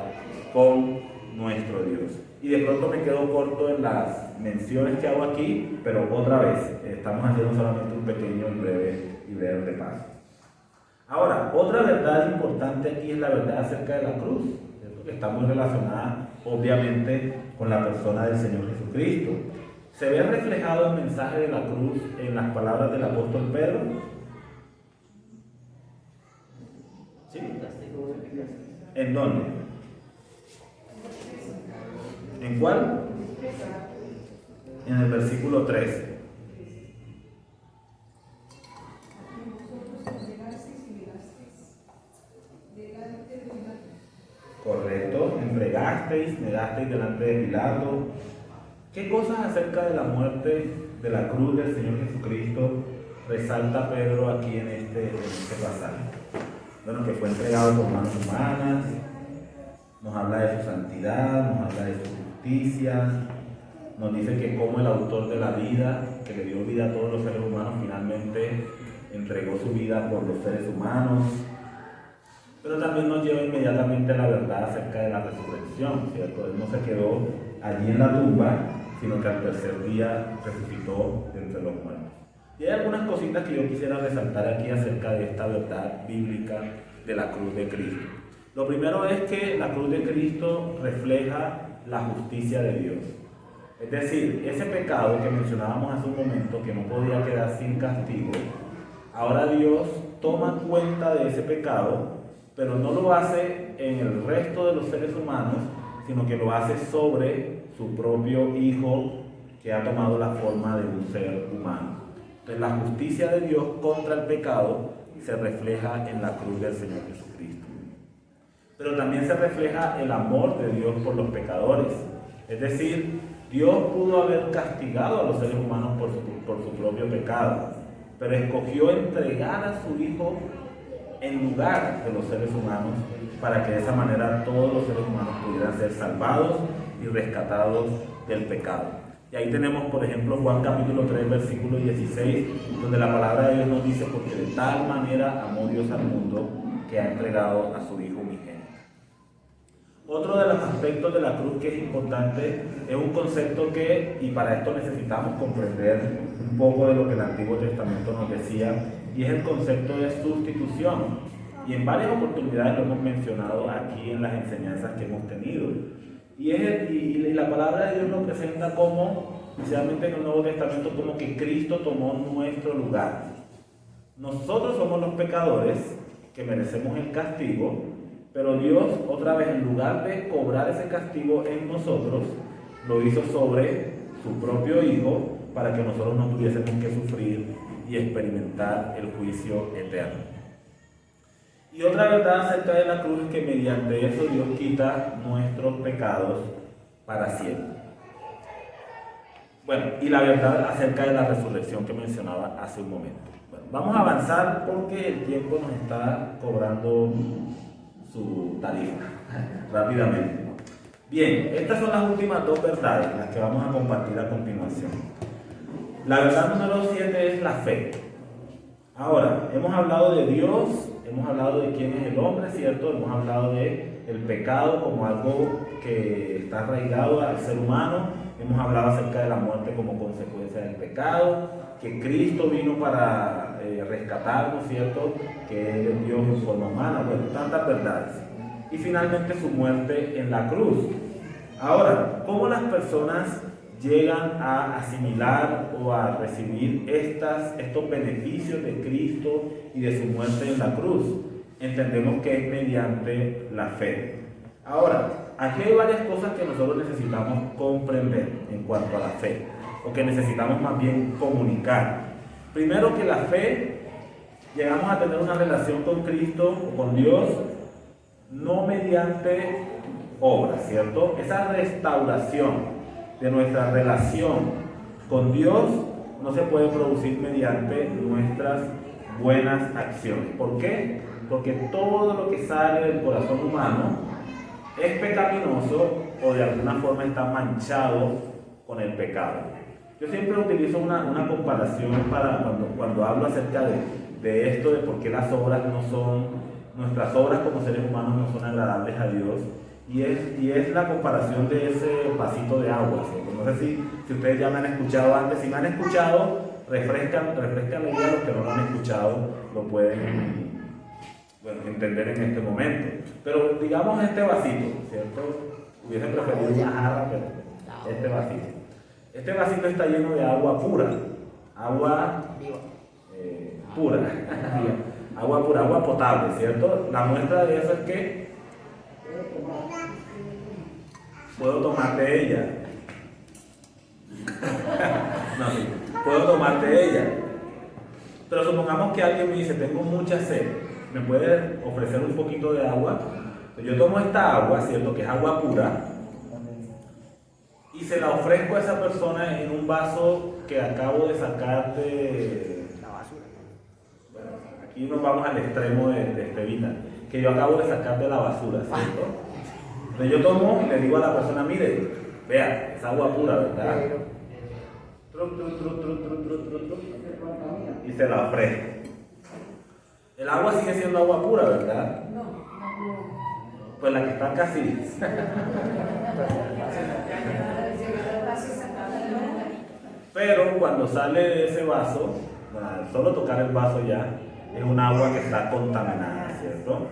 con nuestro Dios. Y de pronto me quedo corto en las menciones que hago aquí, pero otra vez, estamos haciendo solamente un pequeño y breve repaso. Ahora, otra verdad importante aquí es la verdad acerca de la cruz, ¿cierto? Que está muy relacionada obviamente con la persona del Señor Jesucristo. ¿Se ve reflejado el mensaje de la cruz en las palabras del apóstol Pedro? ¿Sí? ¿En dónde? ¿En cuál? En el versículo 13. Correcto, negasteis delante de Pilato. ¿Qué cosas acerca de la muerte, de la cruz del Señor Jesucristo resalta Pedro aquí en este pasaje? Bueno, que fue entregado por manos humanas, nos habla de su santidad, nos habla de su justicia, nos dice que como el autor de la vida, que le dio vida a todos los seres humanos, finalmente entregó su vida por los seres humanos. Pero también nos lleva inmediatamente a la verdad acerca de la resurrección, ¿cierto? Él no se quedó allí en la tumba, sino que al tercer día resucitó de entre los muertos. Y hay algunas cositas que yo quisiera resaltar aquí acerca de esta verdad bíblica de la cruz de Cristo. Lo primero es que la cruz de Cristo refleja la justicia de Dios. Es decir, ese pecado que mencionábamos hace un momento, que no podía quedar sin castigo, ahora Dios toma cuenta de ese pecado, pero no lo hace en el resto de los seres humanos, sino que lo hace sobre su propio Hijo, que ha tomado la forma de un ser humano. Entonces, la justicia de Dios contra el pecado se refleja en la cruz del Señor Jesucristo. Pero también se refleja el amor de Dios por los pecadores. Es decir, Dios pudo haber castigado a los seres humanos por su propio pecado, pero escogió entregar a su Hijo en lugar de los seres humanos, para que de esa manera todos los seres humanos pudieran ser salvados y rescatados del pecado. Y ahí tenemos, por ejemplo, Juan capítulo 3, versículo 16, donde la palabra de Dios nos dice: porque de tal manera amó Dios al mundo, que ha entregado a su Hijo unigénito. Otro de los aspectos de la cruz que es importante es un concepto que, y para esto necesitamos comprender un poco de lo que el Antiguo Testamento nos decía, y es el concepto de sustitución. Y en varias oportunidades lo hemos mencionado aquí en las enseñanzas que hemos tenido. Y la palabra de Dios lo presenta como, especialmente en el Nuevo Testamento, como que Cristo tomó nuestro lugar. Nosotros somos los pecadores que merecemos el castigo, pero Dios, otra vez, en lugar de cobrar ese castigo en nosotros, lo hizo sobre su propio Hijo, para que nosotros no tuviésemos que sufrir y experimentar el juicio eterno. Y otra verdad acerca de la cruz es que mediante eso Dios quita nuestros pecados para siempre. Bueno, y la verdad acerca de la resurrección que mencionaba hace un momento. Bueno, vamos a avanzar porque el tiempo nos está cobrando su tarifa rápidamente. Bien, estas son las últimas dos verdades, las que vamos a compartir a continuación. La verdad número 7 es la fe. Ahora, hemos hablado de Dios, hemos hablado de quién es el hombre, ¿cierto? Hemos hablado de el pecado como algo que está arraigado al ser humano. Hemos hablado acerca de la muerte como consecuencia del pecado, que Cristo vino para rescatarnos, ¿cierto? Que Él es Dios en forma humana. Bueno, tantas verdades. Y finalmente su muerte en la cruz. Ahora, ¿cómo las personas llegan a asimilar o a recibir estos beneficios de Cristo y de su muerte en la cruz? Entendemos que es mediante la fe. Ahora, aquí hay varias cosas que nosotros necesitamos comprender en cuanto a la fe, o que necesitamos más bien comunicar. Primero, que la fe, llegamos a tener una relación con Cristo o con Dios, no mediante obras, ¿cierto? Esa restauración de nuestra relación con Dios no se puede producir mediante nuestras buenas acciones. ¿Por qué? Porque todo lo que sale del corazón humano es pecaminoso o de alguna forma está manchado con el pecado. Yo siempre utilizo una comparación para cuando hablo acerca de esto, de por qué las obras nuestras obras como seres humanos no son agradables a Dios. Y es la comparación de ese vasito de agua, ¿cierto? No sé si ustedes ya me han escuchado antes. Si me han escuchado, refrescan la idea. Los que no lo han escuchado lo pueden entender en este momento. Pero digamos este vasito, ¿cierto? Hubiese preferido una jarra, pero este vasito. Este vasito está lleno de agua pura. Agua pura. Agua pura, agua potable, ¿cierto? La muestra de eso es que puedo tomar de ella. No, sí, puedo tomar de ella. Pero supongamos que alguien me dice: tengo mucha sed, ¿me puede ofrecer un poquito de agua? Yo tomo esta agua, ¿cierto? Que es agua pura, y se la ofrezco a esa persona en un vaso que acabo de sacar de la basura. Bueno, aquí nos vamos al extremo de este vino, que yo acabo de sacar de la basura, ¿cierto? Entonces yo tomo y le digo a la persona: mire, vea, es agua pura, ¿verdad? Y se la ofrezco. El agua sigue siendo agua pura, ¿verdad? No. Pues la que está casi. Pero cuando sale de ese vaso, solo tocar el vaso ya, es un agua que está contaminada, ¿cierto?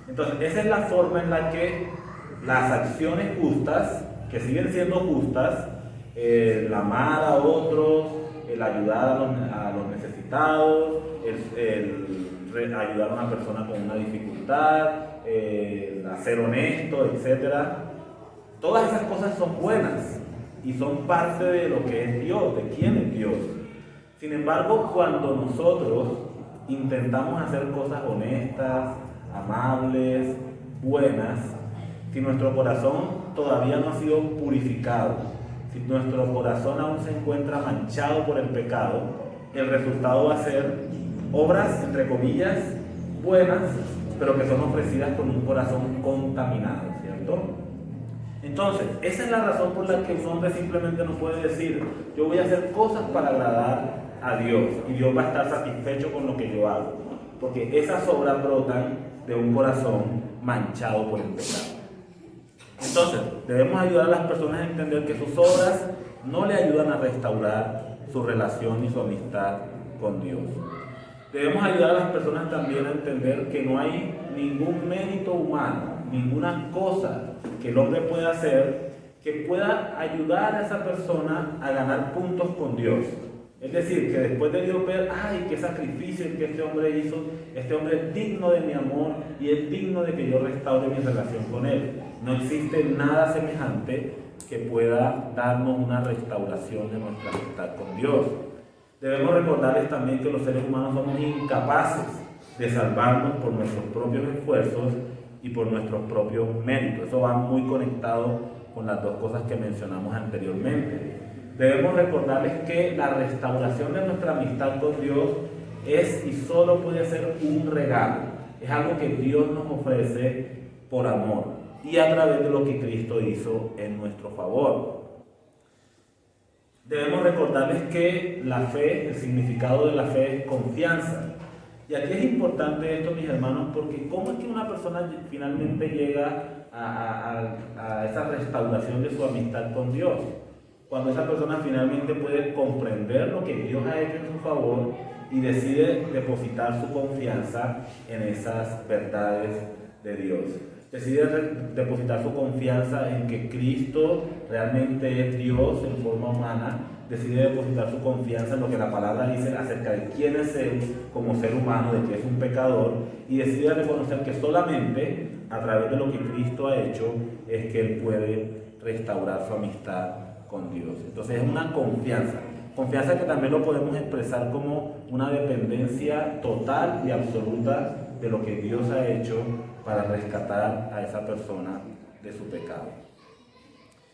Entonces, esa es la forma en la que las acciones justas, que siguen siendo justas, el amar a otros, el ayudar a los necesitados, el ayudar a una persona con una dificultad, el ser honesto, etc. Todas esas cosas son buenas y son parte de lo que es Dios, de quién es Dios. Sin embargo, cuando nosotros intentamos hacer cosas honestas, amables, buenas, si nuestro corazón todavía no ha sido purificado, si nuestro corazón aún se encuentra manchado por el pecado, el resultado va a ser obras, entre comillas, buenas, pero que son ofrecidas con un corazón contaminado, ¿cierto? Entonces, esa es la razón por la que un hombre simplemente no puede decir, yo voy a hacer cosas para agradar a Dios y Dios va a estar satisfecho con lo que yo hago, porque esas obras brotan de un corazón manchado por el pecado. Entonces, debemos ayudar a las personas a entender que sus obras no le ayudan a restaurar su relación y su amistad con Dios. Debemos ayudar a las personas también a entender que no hay ningún mérito humano, ninguna cosa que el hombre pueda hacer que pueda ayudar a esa persona a ganar puntos con Dios. Es decir, que después de Dios ver, ay, qué sacrificio que este hombre hizo, este hombre es digno de mi amor y es digno de que yo restaure mi relación con él. No existe nada semejante que pueda darnos una restauración de nuestra amistad con Dios. Debemos recordarles también que los seres humanos somos incapaces de salvarnos por nuestros propios esfuerzos y por nuestros propios méritos. Eso va muy conectado con las dos cosas que mencionamos anteriormente. Debemos recordarles que la restauración de nuestra amistad con Dios es y solo puede ser un regalo. Es algo que Dios nos ofrece por amor y a través de lo que Cristo hizo en nuestro favor. Debemos recordarles que la fe, el significado de la fe es confianza. Y aquí es importante esto, mis hermanos, porque ¿cómo es que una persona finalmente llega a esa restauración de su amistad con Dios? Cuando esa persona finalmente puede comprender lo que Dios ha hecho en su favor y decide depositar su confianza en esas verdades de Dios. Decide depositar su confianza en que Cristo realmente es Dios en forma humana. Decide depositar su confianza en lo que la palabra dice acerca de quién es Él como ser humano, de que es un pecador, y decide reconocer que solamente a través de lo que Cristo ha hecho es que Él puede restaurar su amistad con Dios. Entonces es una confianza que también lo podemos expresar como una dependencia total y absoluta de lo que Dios ha hecho para rescatar a esa persona de su pecado.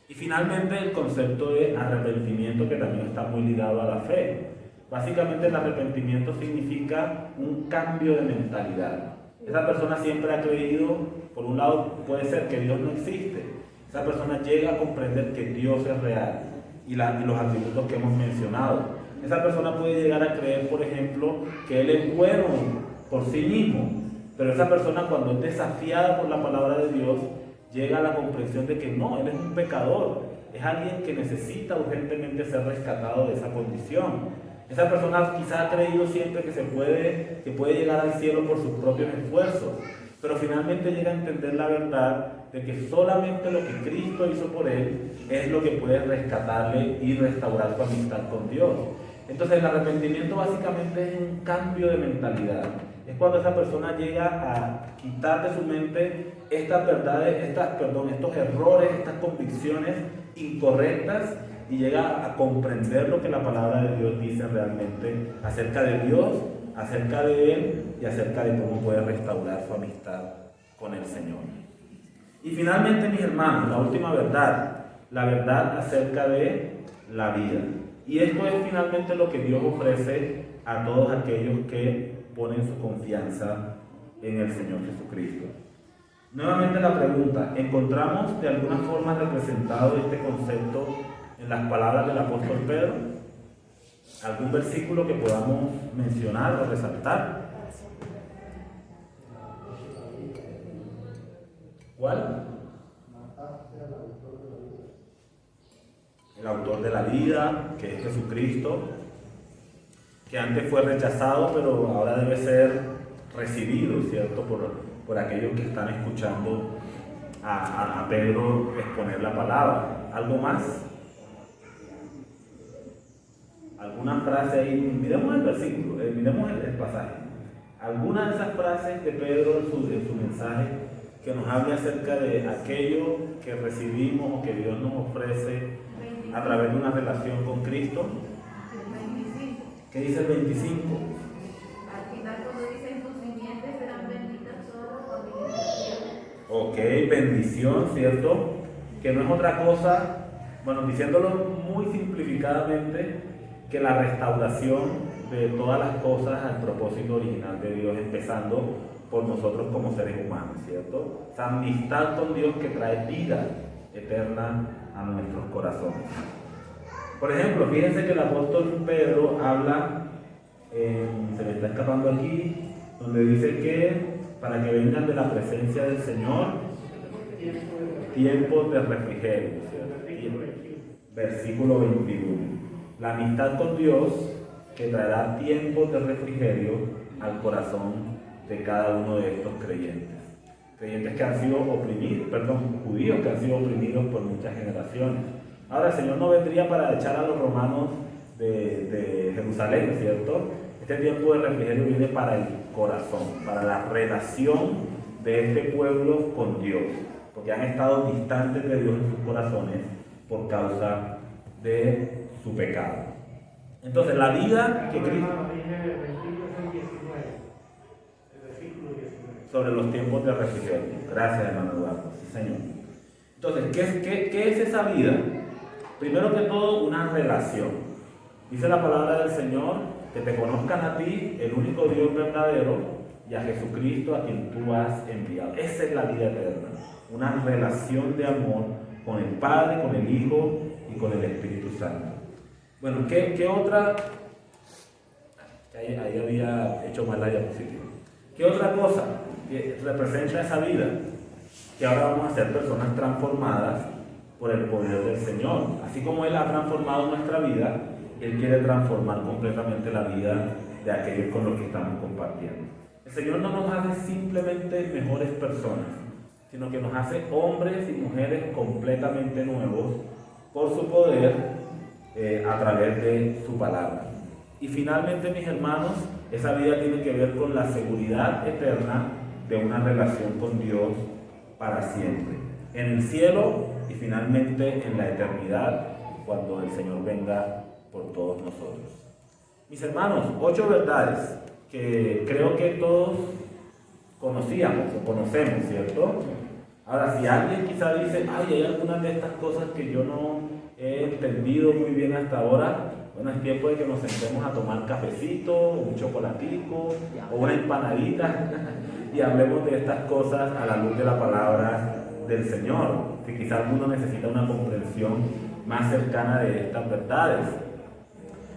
Y finalmente el concepto de arrepentimiento, que también está muy ligado a la fe. Básicamente el arrepentimiento significa un cambio de mentalidad. Esa persona siempre ha creído, por un lado puede ser que Dios no existe. Esa persona llega a comprender que Dios es real y los atributos que hemos mencionado. Esa persona puede llegar a creer, por ejemplo, que Él es bueno por sí mismo, pero esa persona cuando es desafiada por la palabra de Dios, llega a la comprensión de que no, Él es un pecador, es alguien que necesita urgentemente ser rescatado de esa condición. Esa persona quizá ha creído siempre que puede llegar al cielo por sus propios esfuerzos, pero finalmente llega a entender la verdad de que solamente lo que Cristo hizo por él es lo que puede rescatarle y restaurar su amistad con Dios. Entonces el arrepentimiento básicamente es un cambio de mentalidad. Es cuando esa persona llega a quitar de su mente estas verdades, estos errores, estas convicciones incorrectas y llega a comprender lo que la palabra de Dios dice realmente acerca de Dios, acerca de Él y acerca de cómo puede restaurar su amistad con el Señor. Y finalmente, mis hermanos, la última verdad, la verdad acerca de la vida. Y esto es finalmente lo que Dios ofrece a todos aquellos que ponen su confianza en el Señor Jesucristo. Nuevamente la pregunta, ¿encontramos de alguna forma representado este concepto en las palabras del apóstol Pedro? ¿Algún versículo que podamos mencionar o resaltar? ¿Cuál? El autor de la vida, que es Jesucristo, que antes fue rechazado, pero ahora debe ser recibido, ¿cierto? por aquellos que están escuchando a Pedro exponer la palabra. ¿Algo más? ¿Alguna frase ahí? Miremos el versículo, miremos el pasaje. ¿Alguna de esas frases de Pedro en su mensaje que nos hable acerca de aquello que recibimos o que Dios nos ofrece a través de una relación con Cristo? 25. ¿Qué dice el 25? Al final, cuando dicen tus simientes serán benditas todas las familias de la tierra. Ok, bendición, ¿cierto? Que no es otra cosa, bueno, diciéndolo muy simplificadamente, que la restauración de todas las cosas al propósito original de Dios, empezando por nosotros como seres humanos, ¿cierto? Esa amistad con Dios que trae vida eterna a nuestros corazones. Por ejemplo, fíjense que el apóstol Pedro habla, se me está escapando aquí, donde dice que para que vengan de la presencia del Señor tiempos de refrigerio, ¿cierto? Versículo 21. La amistad con Dios que traerá tiempos de refrigerio al corazón de cada uno de estos creyentes. Creyentes que han sido oprimidos, judíos que han sido oprimidos por muchas generaciones. Ahora el Señor no vendría para echar a los romanos de Jerusalén, ¿cierto? Este tiempo de refrigerio viene para el corazón, para la relación de este pueblo con Dios, porque han estado distantes de Dios en sus corazones por causa de su pecado. Entonces la vida que Cristo... Sobre los tiempos de refrigerio. Gracias, hermano Eduardo. Sí, Señor. Entonces, ¿qué es esa vida? Primero que todo, una relación. Dice la palabra del Señor, que te conozcan a ti, el único Dios verdadero, y a Jesucristo a quien tú has enviado. Esa es la vida eterna. Una relación de amor con el Padre, con el Hijo y con el Espíritu Santo. Bueno, ¿qué otra? Ahí había hecho mal la diapositiva. ¿Qué otra cosa representa esa vida? Que ahora vamos a ser personas transformadas por el poder del Señor. Así como Él ha transformado nuestra vida, Él quiere transformar completamente la vida de aquellos con los que estamos compartiendo. El Señor no nos hace simplemente mejores personas, sino que nos hace hombres y mujeres completamente nuevos por su poder a través de su palabra. Y finalmente, mis hermanos, esa vida tiene que ver con la seguridad eterna de una relación con Dios para siempre, en el cielo y finalmente en la eternidad, cuando el Señor venga por todos nosotros. Mis hermanos, 8 verdades que creo que todos conocíamos o conocemos, ¿cierto? Ahora, si alguien quizá dice, hay algunas de estas cosas que yo no he entendido muy bien hasta ahora, bueno, es tiempo de que nos sentemos a tomar cafecito, un chocolatico o una empanadita y hablemos de estas cosas a la luz de la palabra del Señor, que quizá alguno necesita una comprensión más cercana de estas verdades.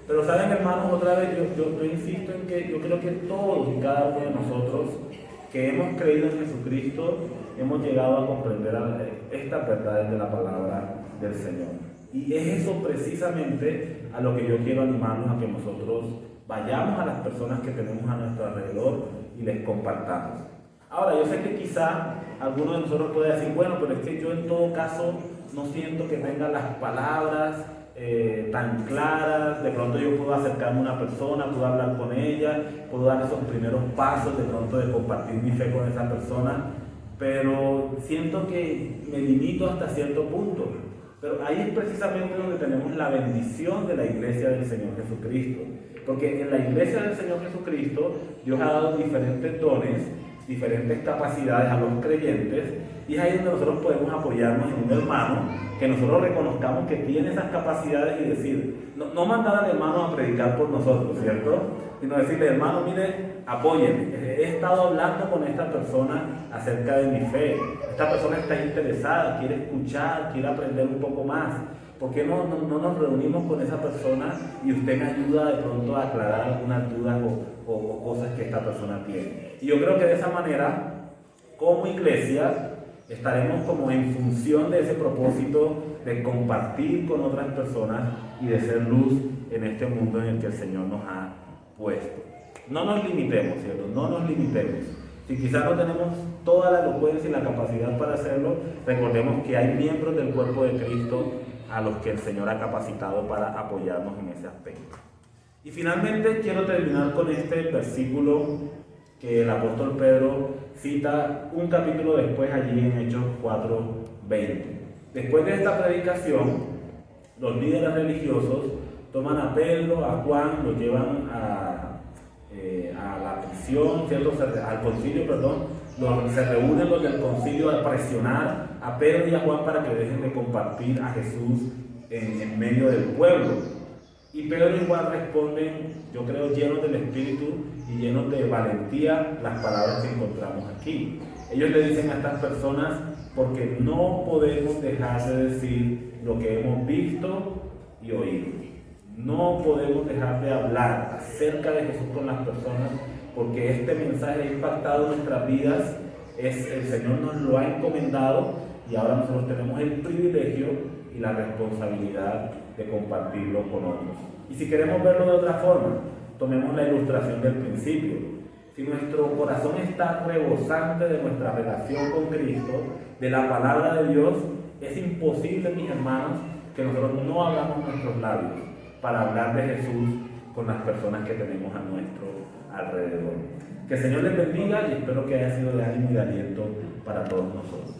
Pero saben, hermanos, otra vez yo insisto en que yo creo que todos y cada uno de nosotros que hemos creído en Jesucristo hemos llegado a comprender estas verdades de la palabra del Señor. Y es eso precisamente a lo que yo quiero animarnos a que nosotros vayamos a las personas que tenemos a nuestro alrededor y les compartamos. Ahora, yo sé que quizá alguno de nosotros puede decir, bueno, pero es que yo en todo caso no siento que tenga las palabras tan claras, de pronto yo puedo acercarme a una persona, puedo hablar con ella, puedo dar esos primeros pasos de pronto de compartir mi fe con esa persona, pero siento que me limito hasta cierto punto. Pero ahí es precisamente donde tenemos la bendición de la iglesia del Señor Jesucristo. Porque en la iglesia del Señor Jesucristo, Dios ha dado diferentes dones, diferentes capacidades a los creyentes, y es ahí donde nosotros podemos apoyarnos en un hermano, que nosotros reconozcamos que tiene esas capacidades y decir, no mandar al hermano a predicar por nosotros, ¿cierto? Sino decirle, hermano, mire, apóyeme. He estado hablando con esta persona acerca de mi fe. Esta persona está interesada, quiere escuchar, quiere aprender un poco más. ¿Por qué no nos reunimos con esa persona y usted me ayuda de pronto a aclarar algunas dudas o cosas que esta persona tiene? Y yo creo que de esa manera, como iglesia, estaremos como en función de ese propósito de compartir con otras personas y de ser luz en este mundo en el que el Señor nos ha puesto. No nos limitemos, ¿cierto? No nos limitemos. Si quizás no tenemos toda la elocuencia y la capacidad para hacerlo, recordemos que hay miembros del cuerpo de Cristo a los que el Señor ha capacitado para apoyarnos en ese aspecto. Y finalmente quiero terminar con este versículo que el apóstol Pedro cita un capítulo después allí en Hechos 4:20. Después de esta predicación, los líderes religiosos toman a Pedro, a Juan, los llevan a la prisión, ¿cierto? Al concilio, se reúnen los del concilio a presionar a Pedro y a Juan para que dejen de compartir a Jesús en medio del pueblo. Y Pedro y Juan responden, yo creo, llenos del Espíritu y llenos de valentía, las palabras que encontramos aquí. Ellos le dicen a estas personas, porque no podemos dejar de decir lo que hemos visto y oído. No podemos dejar de hablar acerca de Jesús con las personas, porque este mensaje ha impactado nuestras vidas. El Señor nos lo ha encomendado y ahora nosotros tenemos el privilegio y la responsabilidad de compartirlo con otros. Y si queremos verlo de otra forma, tomemos la ilustración del principio. Si nuestro corazón está rebosante de nuestra relación con Cristo, de la palabra de Dios, es imposible, mis hermanos, que nosotros no abramos nuestros labios para hablar de Jesús con las personas que tenemos a nuestro alrededor. Que el Señor les bendiga y espero que haya sido de ánimo y de aliento para todos nosotros.